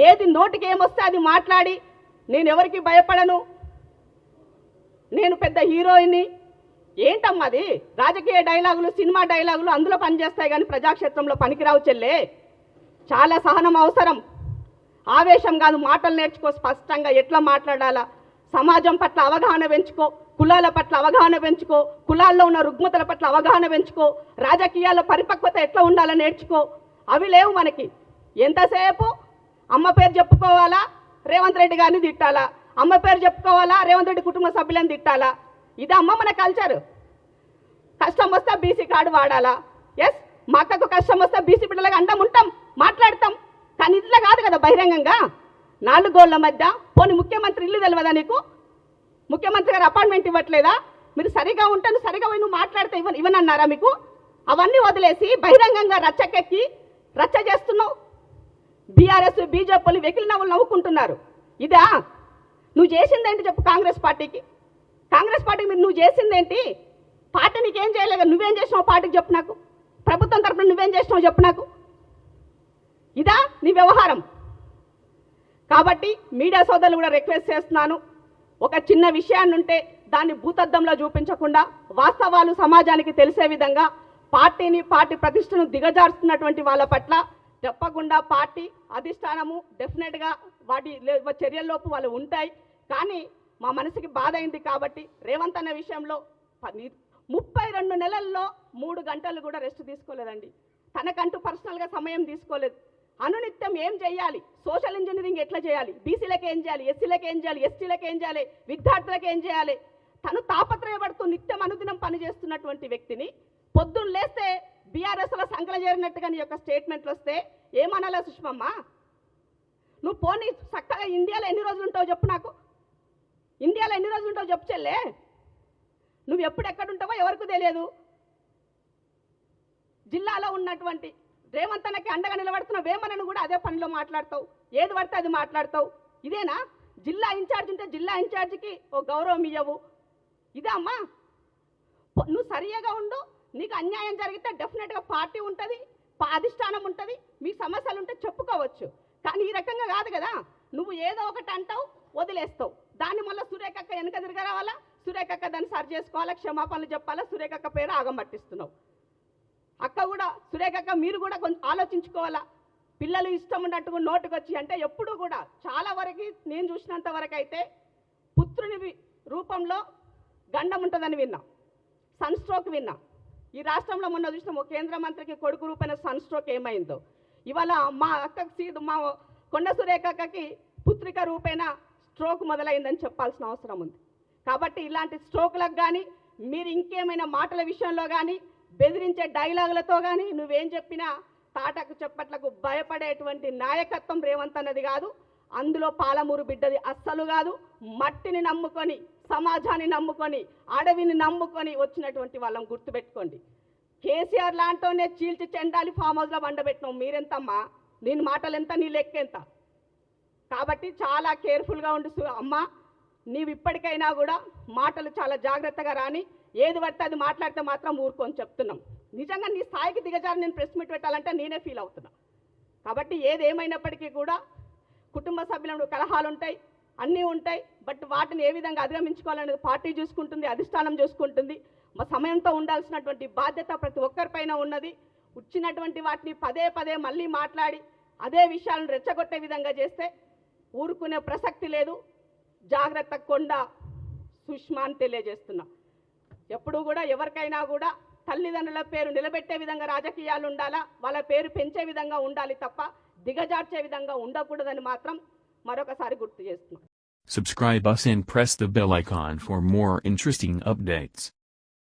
ఏది నోటికి ఏమొస్తే అది మాట్లాడి నేను ఎవరికి భయపడను, నేను పెద్ద హీరోయిన్ని, ఏంటమ్మా అది? రాజకీయ డైలాగులు, సినిమా డైలాగులు అందులో పనిచేస్తాయి కానీ ప్రజాక్షేత్రంలో పనికిరావు చెల్లే. చాలా సహనం అవసరం, ఆవేశం కాదు. మాటలు నేర్చుకో, స్పష్టంగా ఎట్లా మాట్లాడాలా, సమాజం పట్ల అవగాహన పెంచుకో, కులాల పట్ల అవగాహన పెంచుకో, కులాల్లో ఉన్న రుగ్మతల పట్ల అవగాహన పెంచుకో, రాజకీయాల్లో పరిపక్వత ఎట్లా ఉండాలో నేర్చుకో. అవి లేవు మనకి. ఎంతసేపు అమ్మ పేరు చెప్పుకోవాలా, రేవంత్ రెడ్డి గారిని తిట్టాలా, అమ్మ పేరు చెప్పుకోవాలా, రేవంత్ రెడ్డి కుటుంబ సభ్యులను తిట్టాలా. ఇది అమ్మ మన కల్చర్. కష్టం వస్తే బీసీ కార్డు వాడాలా. ఎస్, మా అక్కకు కష్టం వస్తే బీసీ బిడ్డలకు అండం ఉంటాం, మాట్లాడతాం. కానీ ఇట్లా కాదు కదా బహిరంగంగా 4 గోళ్ల మధ్య. పోనీ ముఖ్యమంత్రి ఇల్లు తెలియదా నీకు? ముఖ్యమంత్రి గారు అపాయింట్మెంట్ ఇవ్వట్లేదా? మీరు సరిగా ఉంటే నువ్వు సరిగా నువ్వు మాట్లాడితే ఇవ్వనన్నారా మీకు? అవన్నీ వదిలేసి బహిరంగంగా రచ్చకెక్కి రచ్చ చేస్తున్నావు. బీఆర్ఎస్ బీజేపీలు వెకిలి నవ్వులు నవ్వుకుంటున్నారు. ఇదా నువ్వు చేసిందేంటి చెప్పు? కాంగ్రెస్ పార్టీకి మీరు నువ్వు చేసిందేంటి? పార్టీ నీకేం చేయలేదు, నువ్వేం చేసినావు పార్టీకి చెప్పు నాకు. ప్రభుత్వం తరఫున నువ్వేం చేసినావు చెప్పు నాకు. ఇదా నీ వ్యవహారం? కాబట్టి మీడియా సోదరులు కూడా రిక్వెస్ట్ చేస్తున్నాను, ఒక చిన్న విషయాన్ని ఉంటే దాన్ని భూతద్దంలో చూపించకుండా వాస్తవాలు సమాజానికి తెలిసే విధంగా పార్టీ ప్రతిష్టను దిగజారుస్తున్నటువంటి వాళ్ళ పట్ల తప్పకుండా పార్టీ అధిష్టానము డెఫినెట్గా వాటి చర్యల్లోపు వాళ్ళు ఉంటాయి. కానీ మా మనసుకి బాధ అయింది కాబట్టి రేవంత్ అనే విషయంలో 32 నెలల్లో 3 గంటలు కూడా రెస్ట్ తీసుకోలేదండి. తనకంటూ పర్సనల్గా సమయం తీసుకోలేదు. అనునిత్యం ఏం చేయాలి, సోషల్ ఇంజనీరింగ్ ఎట్లా చేయాలి, బీసీలకు ఏం చేయాలి, ఎస్సీలకు ఏం చేయాలి, ఎస్టీలకు ఏం చేయాలి, విద్యార్థులకు ఏం చేయాలి, తను తాపత్రయపడుతూ నిత్యం అనుదినం పనిచేస్తున్నటువంటి వ్యక్తిని పొద్దున్న లేస్తే బీఆర్ఎస్లో సంకల చేరినట్టుగా నీ యొక్క స్టేట్మెంట్లు వస్తే ఏమనాలా సుష్మమ్మ? నువ్వు పోనీ చక్కగా ఇండియాలో ఎన్ని రోజులు ఉంటావు చెప్పు నాకు. ఇండియాలో ఎన్ని రోజులు ఉంటావు చెప్పు చెల్లే. నువ్వు ఎప్పుడు ఎక్కడుంటావో ఎవరికి తెలియదు. జిల్లాలో ఉన్నటువంటి రేవంత్ అన్నకి అండగా నిలబడుతున్న వేమనను కూడా అదే పనిలో మాట్లాడతావు, ఏది పడితే అది మాట్లాడతావు. ఇదేనా? జిల్లా ఇన్ఛార్జ్ ఉంటే జిల్లా ఇన్ఛార్జికి ఓ గౌరవం ఇవ్వవు. ఇదే అమ్మా? నువ్వు సరిగా ఉండు, నీకు అన్యాయం జరిగితే డెఫినెట్గా పార్టీ ఉంటుంది, అధిష్టానం ఉంటుంది, మీ సమస్యలు ఉంటే చెప్పుకోవచ్చు. కానీ ఈ రకంగా కాదు కదా. నువ్వు ఏదో ఒకటి అంటావు, వదిలేస్తావు. దాన్ని మళ్ళీ సురేఖక్క వెనక తిరిగి రావాలా, సురేఖక్క దాన్ని సరి చేసుకోవాలా, క్షమాపణలు చెప్పాలా, సురేఖక్క పేరు ఆగం పట్టిస్తున్నావు. అక్క కూడా, సురేఖక్క మీరు కూడా కొంచెం ఆలోచించుకోవాలా. పిల్లలు ఇష్టం ఉన్నట్టుగా నోటుకు వచ్చి అంటే ఎప్పుడు కూడా చాలా వరకు నేను చూసినంత వరకు అయితే పుత్రుని రూపంలో గండం ఉంటుందని విన్నా, సన్ స్ట్రోక్ విన్నా. ఈ రాష్ట్రంలో మొన్న చూసిన ఒక కేంద్ర మంత్రికి కొడుకు రూపైన సన్ స్ట్రోక్ ఏమైందో, ఇవాళ మా అక్కకి మా కొండ సురేఖకి పుత్రిక రూపైన స్ట్రోక్ మొదలైందని చెప్పాల్సిన అవసరం ఉంది. కాబట్టి ఇలాంటి స్ట్రోక్లకు కానీ మీరు ఇంకేమైనా మాటల విషయంలో కానీ బెదిరించే డైలాగులతో కానీ నువ్వేం చెప్పినా తాటకు చెప్పట్లకు భయపడేటువంటి నాయకత్వం రేవంత్ అన్నది కాదు. అందులో పాలమూరు బిడ్డది అస్సలు కాదు. మట్టిని నమ్ముకొని, సమాజాన్ని నమ్ముకొని, అడవిని నమ్ముకొని వచ్చినటువంటి వాళ్ళని గుర్తుపెట్టుకోండి. కేసీఆర్ లాంటోనే చీల్చి చెండాలి ఫామ్ హౌస్లో వండబెట్టినావు. మీరెంతమ్మా? నేను మాటలు ఎంత, నీ లెక్క ఎంత? కాబట్టి చాలా కేర్ఫుల్గా ఉండు అమ్మ. నీవు ఇప్పటికైనా కూడా మాటలు చాలా జాగ్రత్తగా రాని, ఏది పడితే అది మాట్లాడితే మాత్రం ఊరుకొని చెప్తున్నాం. నిజంగా నీ స్థాయికి దిగజారి నేను ప్రెస్ మీట్ పెట్టాలంటే నేనే ఫీల్ అవుతున్నా. కాబట్టి ఏది ఏమైనప్పటికీ కూడా కుటుంబ సభ్యులను కలహాలు ఉంటాయి, అన్నీ ఉంటాయి. బట్ వాటిని ఏ విధంగా అధిగమించుకోవాలనేది పార్టీ చూసుకుంటుంది, అధిష్టానం చూసుకుంటుంది. మా సమయంతో ఉండాల్సినటువంటి బాధ్యత ప్రతి ఒక్కరిపైన ఉన్నది. వచ్చినటువంటి వాటిని పదే పదే మళ్ళీ మాట్లాడి అదే విషయాలను రెచ్చగొట్టే విధంగా చేస్తే ఊరుకునే ప్రసక్తి లేదు. జాగ్రత్త కొండ సుష్మా అని తెలియజేస్తున్నా. ఎప్పుడు కూడా ఎవరికైనా కూడా తల్లిదండ్రుల పేరు నిలబెట్టే విధంగా రాజకీయాలు ఉండాలా, వాళ్ళ పేరు పెంచే విధంగా ఉండాలి తప్ప దిగజార్చే విధంగా ఉండకూడదని మాత్రం మరొకసారి గుర్తు చేస్తున్నాం. Subscribe us and press the bell icon for more interesting updates.